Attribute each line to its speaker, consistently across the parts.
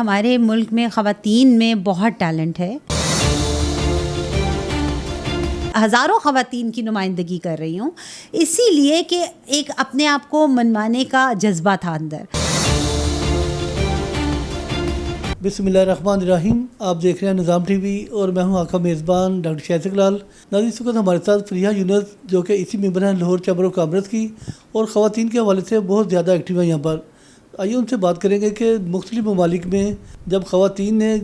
Speaker 1: ہمارے ملک میں خواتین میں بہت ٹیلنٹ ہے. ہزاروں خواتین کی نمائندگی کر رہی ہوں اسی لیے کہ ایک اپنے آپ کو منوانے کا جذبہ تھا اندر.
Speaker 2: بسم اللہ الرحمن الرحیم. آپ دیکھ رہے ہیں نظام ٹی وی اور میں ہوں آپ کا میزبان ڈاکٹر شاہد اقلال. ناظرین اس وقت ہمارے ساتھ فریحہ یونس جو کہ اسی ممبر ہیں لاہور چیمبر آف کامرس کی اور خواتین کے حوالے سے بہت زیادہ ایکٹیو ہیں یہاں پر. آئیے ان سے بات کریں گے کہ مختلف ممالک میں جب خواتین نے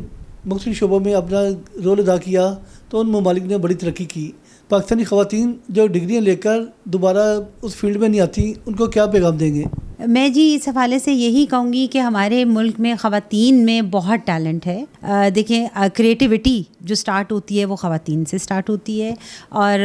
Speaker 2: مختلف شعبوں میں اپنا رول ادا کیا تو ان ممالک نے بڑی ترقی کی. پاکستانی خواتین جو ڈگریاں لے کر دوبارہ اس فیلڈ میں نہیں آتی ان کو کیا پیغام دیں گے؟
Speaker 1: میں اس حوالے سے یہی کہوں گی کہ ہمارے ملک میں خواتین میں بہت ٹیلنٹ ہے. دیکھیں کریٹیوٹی جو سٹارٹ ہوتی ہے وہ خواتین سے سٹارٹ ہوتی ہے اور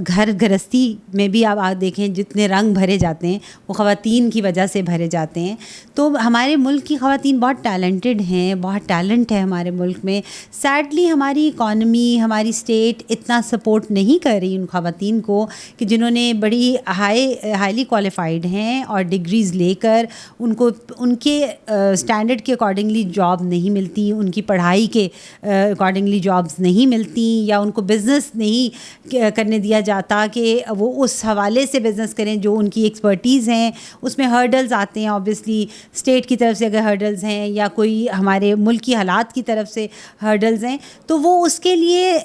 Speaker 1: گھر گرہستی میں بھی آپ دیکھیں جتنے رنگ بھرے جاتے ہیں وہ خواتین کی وجہ سے بھرے جاتے ہیں. تو ہمارے ملک کی خواتین بہت ٹیلنٹڈ ہیں, بہت ٹیلنٹ ہے ہمارے ملک میں. سیڈلی ہماری اکانومی ہماری اسٹیٹ اتنا سپورٹ نہیں کر رہی ان خواتین کو کہ جنہوں نے بڑی ہائیلی کوالیفائڈ ہیں اور ڈگریز لے کر ان کو ان کے اسٹینڈرڈ کے اکارڈنگلی جاب نہیں ملتی, ان کی پڑھائی کے اکارڈنگلی جابس نہیں ملتی, یا ان کو بزنس نہیں کرنے دیا جاتا کہ وہ اس حوالے سے بزنس کریں جو ان کی ایکسپرٹیز ہیں. اس میں ہرڈلز آتے ہیں آبویسلی اسٹیٹ کی طرف سے, اگر ہرڈلز ہیں یا کوئی ہمارے ملکی حالات کی طرف سے ہرڈلز ہیں تو وہ اس کے لیے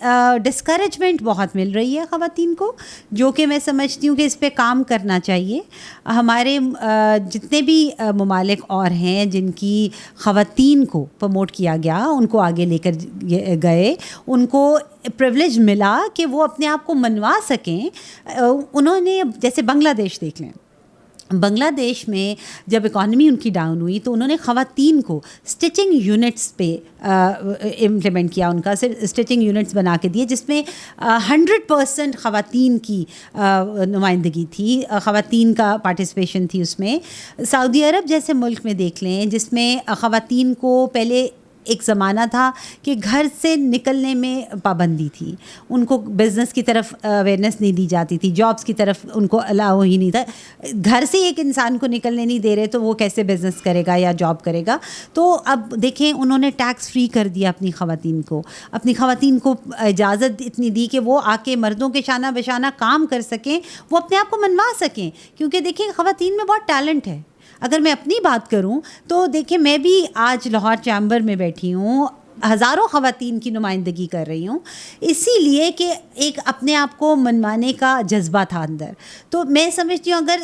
Speaker 1: ڈسکریجمنٹ بہت مل رہی ہے خواتین کو, جو کہ میں سمجھتی ہوں کہ اس پہ کام کرنا چاہیے. ہمارے جتنے بھی ممالک اور ہیں جن کی خواتین کو پروموٹ کیا گیا, ان کو آگے لے کر گئے, ان کو پریولیج ملا کہ وہ اپنے آپ کو منوا سکیں. انہوں نے جیسے بنگلہ دیش دیکھ لیں, بنگلہ دیش میں جب اکانومی ان کی ڈاؤن ہوئی تو انہوں نے خواتین کو اسٹچنگ یونٹس پہ امپلیمنٹ کیا, ان کا اسٹچنگ یونٹس بنا کے دیے جس میں 100% خواتین کی نمائندگی تھی, خواتین کا پارٹیسپیشن تھی اس میں. سعودی عرب جیسے ملک میں دیکھ لیں جس میں خواتین کو پہلے ایک زمانہ تھا کہ گھر سے نکلنے میں پابندی تھی, ان کو بزنس کی طرف اویئرنیس نہیں دی جاتی تھی, جابس کی طرف ان کو الاؤ ہی نہیں تھا. گھر سے ایک انسان کو نکلنے نہیں دے رہے تو وہ کیسے بزنس کرے گا یا جاب کرے گا. تو اب دیکھیں انہوں نے ٹیکس فری کر دیا اپنی خواتین کو اجازت اتنی دی کہ وہ آ کے مردوں کے شانہ بشانہ کام کر سکیں, وہ اپنے آپ کو منوا سکیں. کیونکہ دیکھیں خواتین میں بہت ٹیلنٹ ہے. اگر میں اپنی بات کروں تو دیکھیں میں بھی آج لاہور چیمبر میں بیٹھی ہوں, ہزاروں خواتین کی نمائندگی کر رہی ہوں اسی لیے کہ ایک اپنے آپ کو منوانے کا جذبہ تھا اندر. تو میں سمجھتی ہوں اگر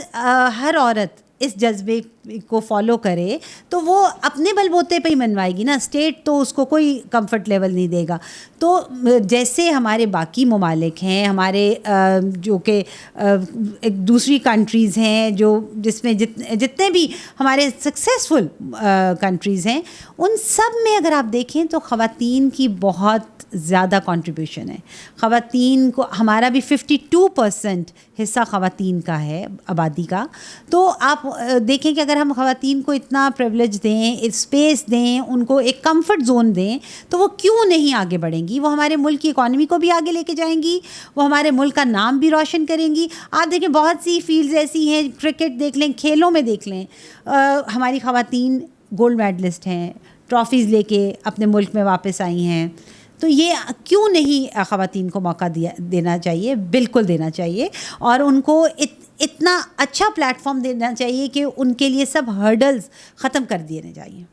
Speaker 1: ہر عورت اس جذبے کو فالو کرے تو وہ اپنے بل بوتے پہ ہی منوائے گی نا, اسٹیٹ تو اس کو کوئی کمفرٹ لیول نہیں دے گا. تو جیسے ہمارے باقی ممالک ہیں ہمارے جو کہ ایک دوسری کنٹریز ہیں جو جس میں جتنے بھی ہمارے سکسیزفل کنٹریز ہیں ان سب میں اگر آپ دیکھیں تو خواتین کی بہت زیادہ کنٹریبیوشن ہے. خواتین کو ہمارا بھی 52% حصہ خواتین کا ہے آبادی کا. تو آپ دیکھیں کہ اگر ہم خواتین کو اتنا پریولیج دیں, اسپیس دیں, ان کو ایک کمفرٹ زون دیں تو وہ کیوں نہیں آگے بڑھیں گی. وہ ہمارے ملک کی اکانومی کو بھی آگے لے کے جائیں گی, وہ ہمارے ملک کا نام بھی روشن کریں گی. آپ دیکھیں بہت سی فیلڈز ایسی ہیں, کرکٹ دیکھ لیں, کھیلوں میں دیکھ لیں, ہماری خواتین گولڈ میڈلسٹ ہیں, ٹرافیز لے کے اپنے ملک میں واپس آئی ہیں. تو یہ کیوں نہیں خواتین کو موقع دینا چاہیے؟ بالکل دینا چاہیے, اور ان کو اتنا اچھا پلیٹ فارم دینا چاہیے کہ ان کے لیے سب ہرڈلز ختم کر دینے چاہیے.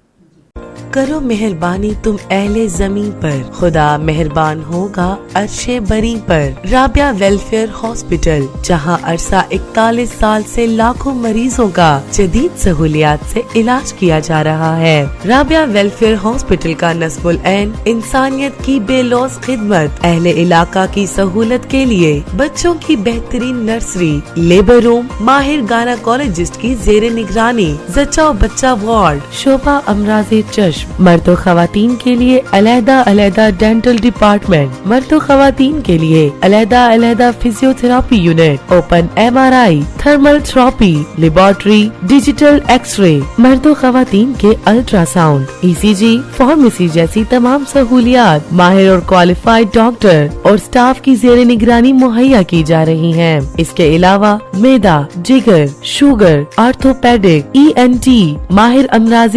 Speaker 3: کرو مہربانی تم اہل زمین پر, خدا مہربان ہوگا عرش بری پر. رابعہ ویلفیئر ہاسپٹل, جہاں عرصہ 41 سال سے لاکھوں مریضوں کا جدید سہولیات سے علاج کیا جا رہا ہے. رابعہ ویلفیئر ہاسپٹل کا نصب العین انسانیت کی بے لوث خدمت, اہل علاقہ کی سہولت کے لیے بچوں کی بہترین نرسری, لیبر روم, ماہر گائنیکولوجسٹ کی زیر نگرانی, زچہ و بچہ وارڈ, شعبہ امراض چشم. مرد و خواتین کے لیے علیحدہ ڈینٹل ڈپارٹمنٹ, مرد و خواتین کے لیے علیحدہ physio therapy unit, open MRI, thermal therapy, laboratory, digital X ray, مرد و خواتین کے الٹرا ساؤنڈ, ECG, فارمیسی جیسی تمام سہولیات ماہر اور کوالیفائڈ ڈاکٹر اور سٹاف کی زیر نگرانی مہیا کی جا رہی ہیں. اس کے علاوہ میدا, جگر, شوگر, آرتھوپیڈک, ENT, ماہر امراض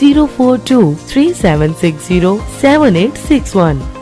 Speaker 3: 04237607861।